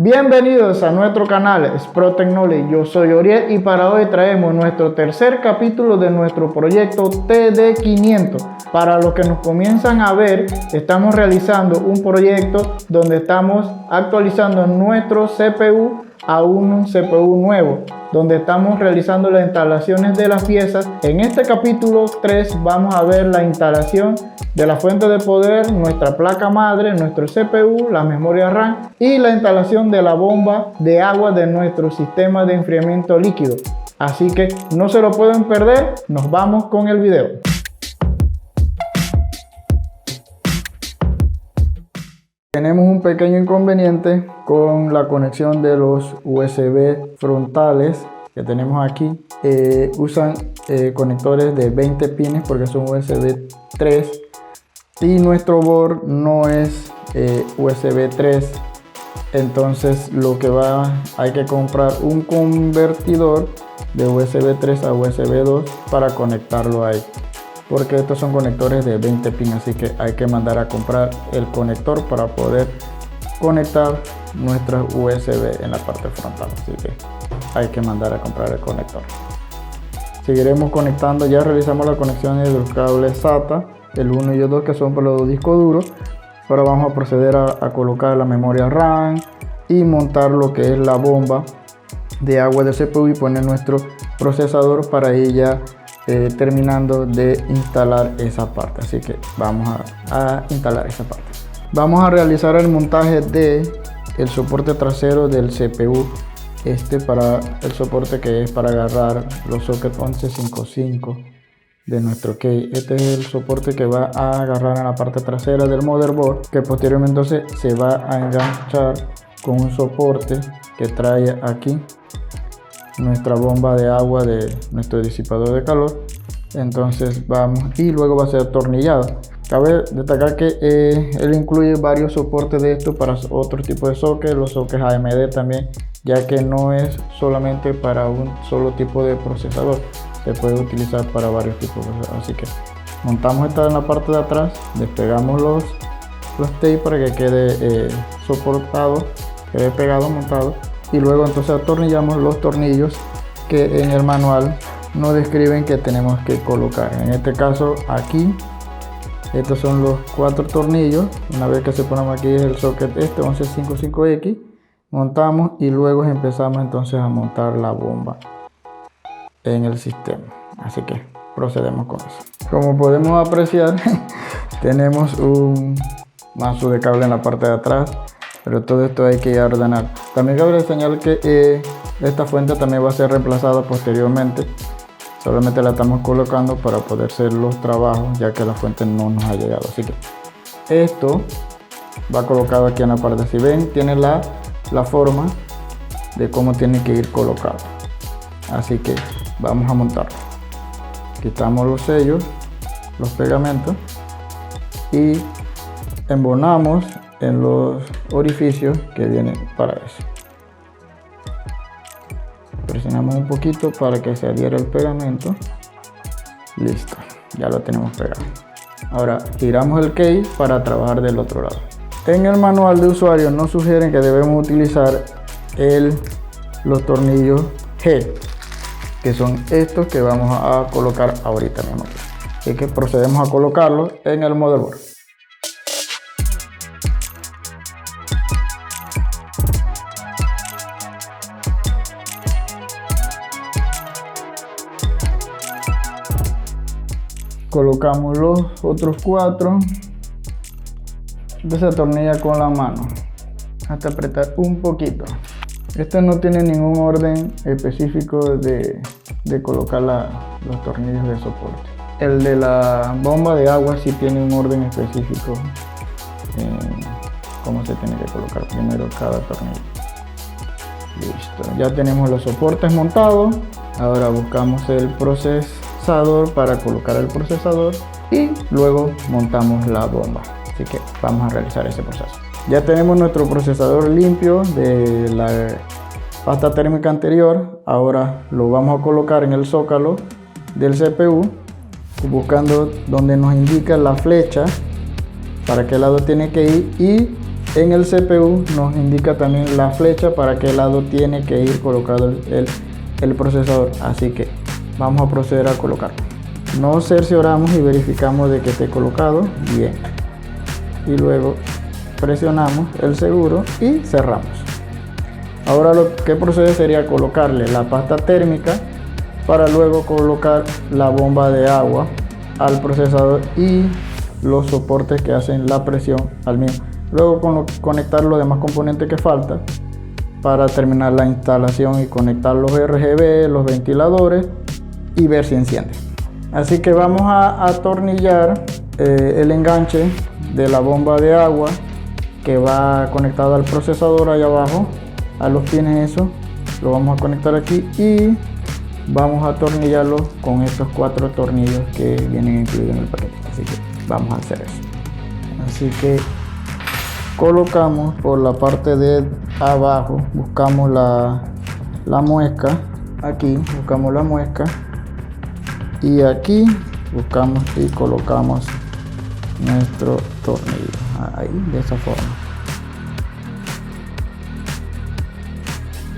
Bienvenidos a nuestro canal Sprott Technology. Yo soy Oriel y para hoy traemos nuestro tercer capítulo de nuestro proyecto TD500. Para los que nos comienzan a ver, estamos realizando un proyecto donde estamos actualizando nuestro CPU a un CPU nuevo, donde estamos realizando las instalaciones de las piezas. En este capítulo 3 vamos a ver la instalación de la fuente de poder, nuestra placa madre, nuestro CPU, la memoria RAM y la instalación de la bomba de agua de nuestro sistema de enfriamiento líquido. Así que no se lo pueden perder, nos vamos con el video. Tenemos un pequeño inconveniente con la conexión de los USB frontales que tenemos aquí. Usan conectores de 20 pines porque son USB 3 y nuestro board no es USB 3. Entonces hay que comprar un convertidor de USB 3 a USB 2 para conectarlo ahí, porque estos son conectores de 20 pines, así que hay que mandar a comprar el conector para poder conectar nuestras USB en la parte frontal. Así que hay que mandar a comprar el conector. Seguiremos conectando. Ya realizamos las conexiones de los cables SATA, el 1 y el 2, que son para los discos duros. Ahora vamos a proceder a colocar la memoria RAM y montar lo que es la bomba de agua del CPU y poner nuestro procesador para ir ya terminando de instalar esa parte. Así que vamos a instalar esa parte. Vamos a realizar el montaje de el soporte trasero del CPU, para el soporte que es para agarrar los sockets 1155 de nuestro key. Este es el soporte que va a agarrar en la parte trasera del motherboard, que posteriormente entonces se va a enganchar con un soporte que trae aquí nuestra bomba de agua de nuestro disipador de calor. Entonces vamos, y luego va a ser atornillado. Cabe destacar que él incluye varios soportes de esto para otro tipo de sockets, los sockets AMD también, ya que no es solamente para un solo tipo de procesador, se puede utilizar para varios tipos de procesadores. Así que montamos esta en la parte de atrás, despegamos los tapes para que quede soportado, quede pegado, montado, y luego entonces atornillamos los tornillos que en el manual nos describen que tenemos que colocar. En este caso aquí, estos son los 4 tornillos. Una vez que se ponemos aquí el socket 1155X, montamos y luego empezamos entonces a montar la bomba en el sistema. Así que procedemos con eso. Como podemos apreciar, tenemos un mazo de cable en la parte de atrás, pero todo esto hay que ordenar. También cabe señalar que esta fuente también va a ser reemplazada posteriormente. Solamente la estamos colocando para poder hacer los trabajos, ya que la fuente no nos ha llegado. Así que esto va colocado aquí en la parte. Si ven, tiene la forma de cómo tiene que ir colocado. Así que vamos a montarlo. Quitamos los sellos, los pegamentos y embonamos en los orificios que vienen para eso. Presionamos un poquito para que se adhiera el pegamento. Listo, ya lo tenemos pegado. Ahora giramos el case para trabajar del otro lado. En el manual de usuario nos sugieren que debemos utilizar los tornillos G, que son estos que vamos a colocar ahorita mismo. Así que procedemos a colocarlos en el motherboard. Colocamos los otros 4, se atornilla con la mano hasta apretar un poquito. Este no tiene ningún orden específico de colocar los tornillos de soporte. El de la bomba de agua sí tiene un orden específico en cómo se tiene que colocar primero cada tornillo. Listo, ya tenemos los soportes montados. Ahora buscamos el procesador para colocar el procesador y luego montamos la bomba. Así que vamos a realizar ese proceso. Ya tenemos nuestro procesador limpio de la pasta térmica anterior. Ahora lo vamos a colocar en el zócalo del CPU, buscando donde nos indica la flecha para qué lado tiene que ir y En el CPU nos indica también la flecha para qué lado tiene que ir colocado el procesador, así que vamos a proceder a colocarlo. Nos cercioramos y verificamos de que esté colocado bien, y luego presionamos el seguro y cerramos. Ahora lo que procede sería colocarle la pasta térmica para luego colocar la bomba de agua al procesador y los soportes que hacen la presión al mismo. Luego conectar los demás componentes que faltan para terminar la instalación y conectar los RGB, los ventiladores y ver si enciende. Así que vamos a atornillar el enganche de la bomba de agua que va conectado al procesador ahí abajo, a los pines. Eso lo vamos a conectar aquí y vamos a atornillarlo con estos 4 tornillos que vienen incluidos en el paquete. Así que vamos a hacer eso. Así que colocamos por la parte de abajo, buscamos la muesca, aquí buscamos la muesca y aquí buscamos y colocamos nuestro tornillo ahí, de esa forma.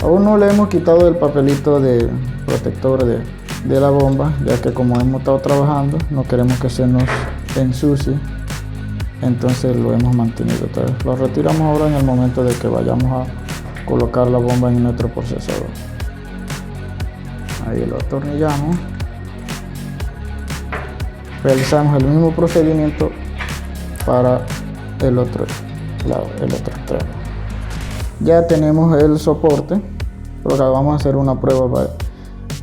Aún no le hemos quitado el papelito de protector de la bomba, ya que como hemos estado trabajando no queremos que se nos ensucie, entonces lo hemos mantenido. Entonces, lo retiramos ahora en el momento de que vayamos a colocar la bomba en nuestro procesador. Ahí lo atornillamos, realizamos el mismo procedimiento para el otro lado, el otro extremo. Ya tenemos el soporte, pero ahora vamos a hacer una prueba para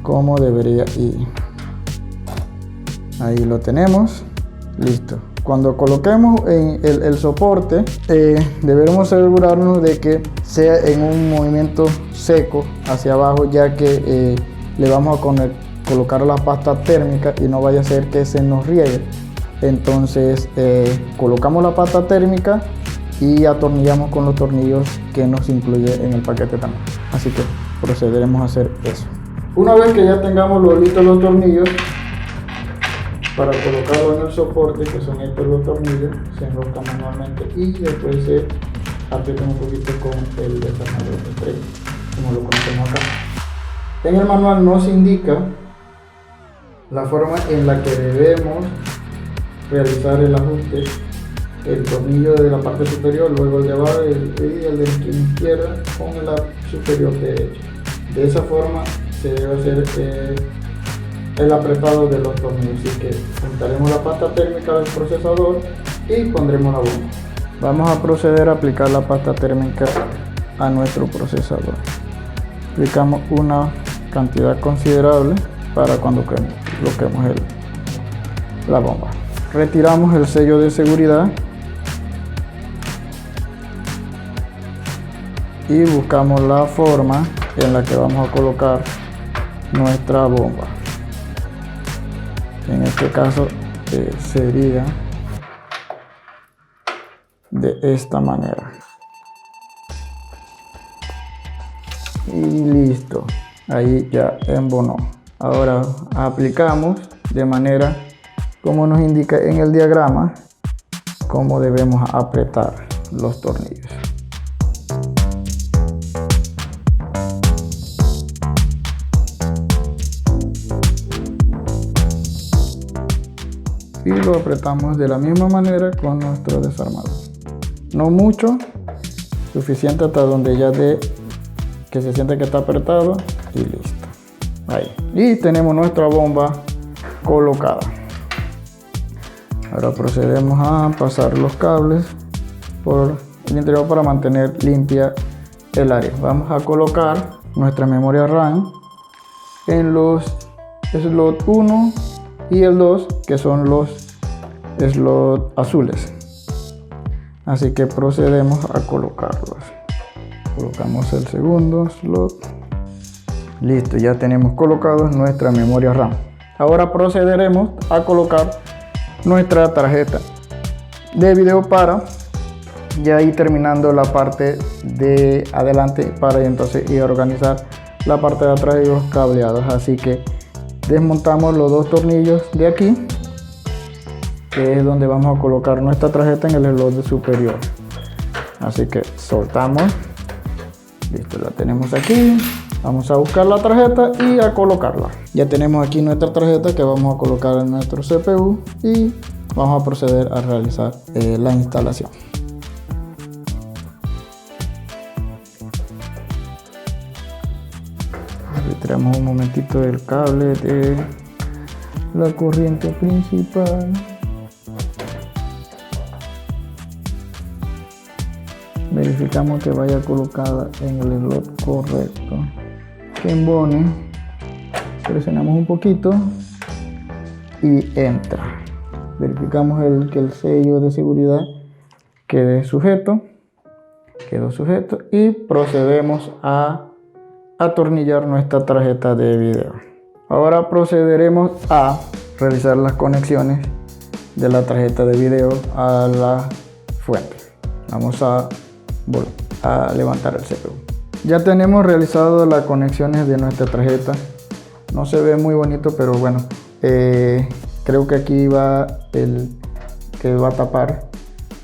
cómo debería ir. Ahí lo tenemos, listo. Cuando coloquemos el soporte, debemos asegurarnos de que sea en un movimiento seco hacia abajo, ya que le vamos a colocar la pasta térmica y no vaya a ser que se nos riegue. Entonces colocamos la pasta térmica y atornillamos con los tornillos que nos incluye en el paquete también. Así que procederemos a hacer eso. Una vez que ya tengamos listos los tornillos para colocarlo en el soporte, que son estos los tornillos, se enroscan manualmente y después se aprietan un poquito con el desarmador de estrella, como lo conocemos acá. En el manual nos indica la forma en la que debemos realizar el ajuste: el tornillo de la parte superior, luego el de abajo y el de la esquina izquierda con la superior derecha. De esa forma se debe hacer el apretado de los tornillos. Así que juntaremos la pasta térmica del procesador y pondremos la bomba. Vamos a proceder a aplicar la pasta térmica a nuestro procesador. Aplicamos una cantidad considerable para cuando coloquemos la bomba. Retiramos el sello de seguridad y buscamos la forma en la que vamos a colocar nuestra bomba. En este caso sería de esta manera. Y listo, ahí ya embonó. Ahora aplicamos de manera como nos indica en el diagrama cómo debemos apretar los tornillos. Y lo apretamos de la misma manera con nuestro desarmador. No mucho, suficiente hasta donde ya que se siente que está apretado y listo. Ahí. Y tenemos nuestra bomba colocada. Ahora procedemos a pasar los cables por el interior para mantener limpia el área. Vamos a colocar nuestra memoria RAM en los slot 1 y el 2, que son los slots azules. Así que procedemos a colocarlos. Colocamos el segundo slot. Listo, ya tenemos colocados nuestra memoria RAM. Ahora procederemos a colocar nuestra tarjeta de video para ya ir terminando la parte de adelante para entonces ir a organizar la parte de atrás y los cableados. Así que desmontamos los 2 tornillos de aquí, que es donde vamos a colocar nuestra tarjeta en el slot superior. Así que soltamos. Listo, la tenemos aquí. Vamos a buscar la tarjeta y a colocarla. Ya tenemos aquí nuestra tarjeta que vamos a colocar en nuestro CPU y vamos a proceder a realizar la instalación. Retiramos un momentito el cable de la corriente principal. Verificamos que vaya colocada en el slot correcto. Que embone. Presionamos un poquito y entra. Verificamos que el sello de seguridad quede sujeto. Quedó sujeto y procedemos a atornillar nuestra tarjeta de video. Ahora procederemos a realizar las conexiones de la tarjeta de video a la fuente. Vamos a levantar el CPU. Ya tenemos realizado las conexiones de nuestra tarjeta. No se ve muy bonito, pero bueno, creo que aquí va el que va a tapar,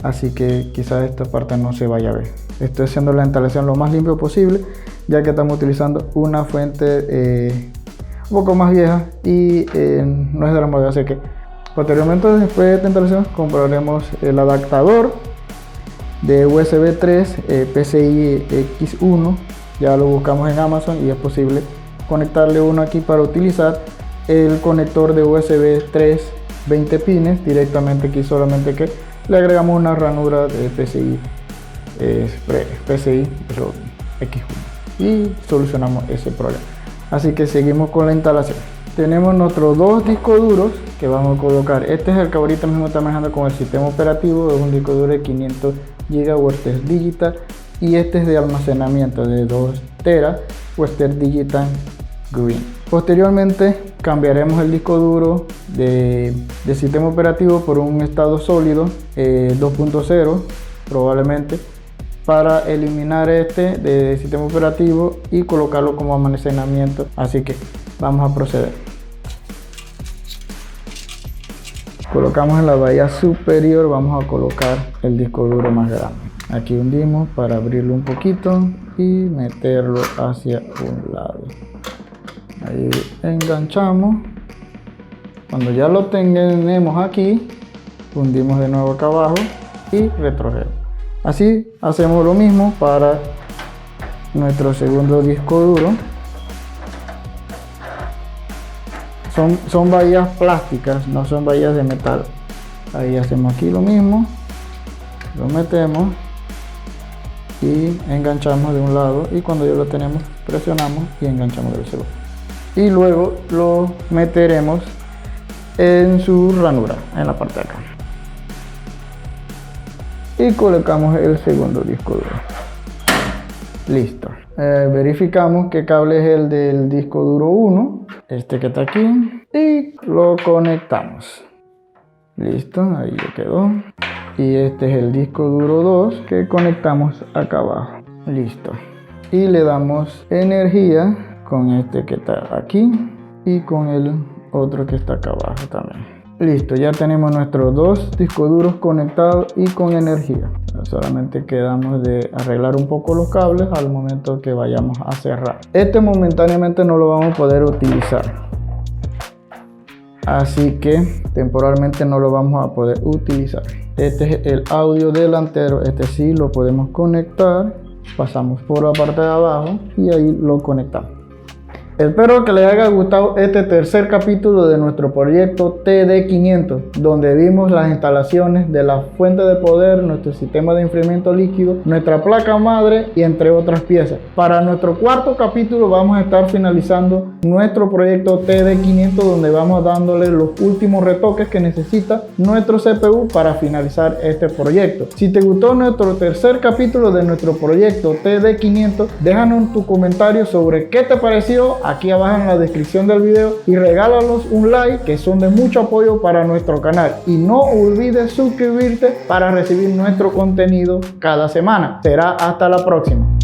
así que quizás esta parte no se vaya a ver. Estoy haciendo la instalación lo más limpio posible, ya que estamos utilizando una fuente un poco más vieja y no es de la modelo, así que posteriormente, después de esta instalación, compraremos el adaptador de USB 3 PCI X1. Ya lo buscamos en Amazon y es posible conectarle uno aquí para utilizar el conector de USB 3 20 pines directamente aquí, solamente que le agregamos una ranura de PCI X1 y solucionamos ese problema. Así que seguimos con la instalación. Tenemos nuestros dos discos duros que vamos a colocar. Este es el que ahorita mismo está manejando con el sistema operativo. Es un disco duro de 500 GB Western Digital y este es de almacenamiento de 2 TB Western Digital Green. Posteriormente cambiaremos el disco duro de sistema operativo por un estado sólido 2.0 probablemente, para eliminar este de sistema operativo y colocarlo como almacenamiento. Así que vamos a proceder. Colocamos en la bahía superior, vamos a colocar el disco duro más grande. Aquí hundimos para abrirlo un poquito y meterlo hacia un lado. Ahí enganchamos. Cuando ya lo tenemos aquí, hundimos de nuevo acá abajo y retrogemos. Así hacemos lo mismo para nuestro segundo disco duro. Son bahías plásticas, no son bahías de metal. Ahí hacemos aquí lo mismo, lo metemos y enganchamos de un lado, y cuando ya lo tenemos presionamos y enganchamos del segundo, y luego lo meteremos en su ranura en la parte de acá y colocamos el segundo disco duro. Listo. Verificamos qué cable es el del disco duro 1, este que está aquí, y lo conectamos. Listo, ahí ya quedó. Y este es el disco duro 2 que conectamos acá abajo. Listo. Y le damos energía con este que está aquí y con el otro que está acá abajo también. Listo, ya tenemos nuestros dos discos duros conectados y con energía. Solamente quedamos de arreglar un poco los cables al momento que vayamos a cerrar. Este momentáneamente no lo vamos a poder utilizar, así que temporalmente no lo vamos a poder utilizar. Este es el audio delantero, este sí lo podemos conectar. Pasamos por la parte de abajo y ahí lo conectamos. Espero que les haya gustado este tercer capítulo de nuestro proyecto TD500, donde vimos las instalaciones de la fuente de poder, nuestro sistema de enfriamiento líquido, nuestra placa madre y entre otras piezas. Para nuestro cuarto capítulo vamos a estar finalizando nuestro proyecto TD500, donde vamos dándole los últimos retoques que necesita nuestro CPU para finalizar este proyecto. Si te gustó nuestro tercer capítulo de nuestro proyecto TD500, déjanos tu comentario sobre qué te pareció aquí abajo en la descripción del video y regálanos un like, que son de mucho apoyo para nuestro canal, y no olvides suscribirte para recibir nuestro contenido cada semana. Será hasta la próxima.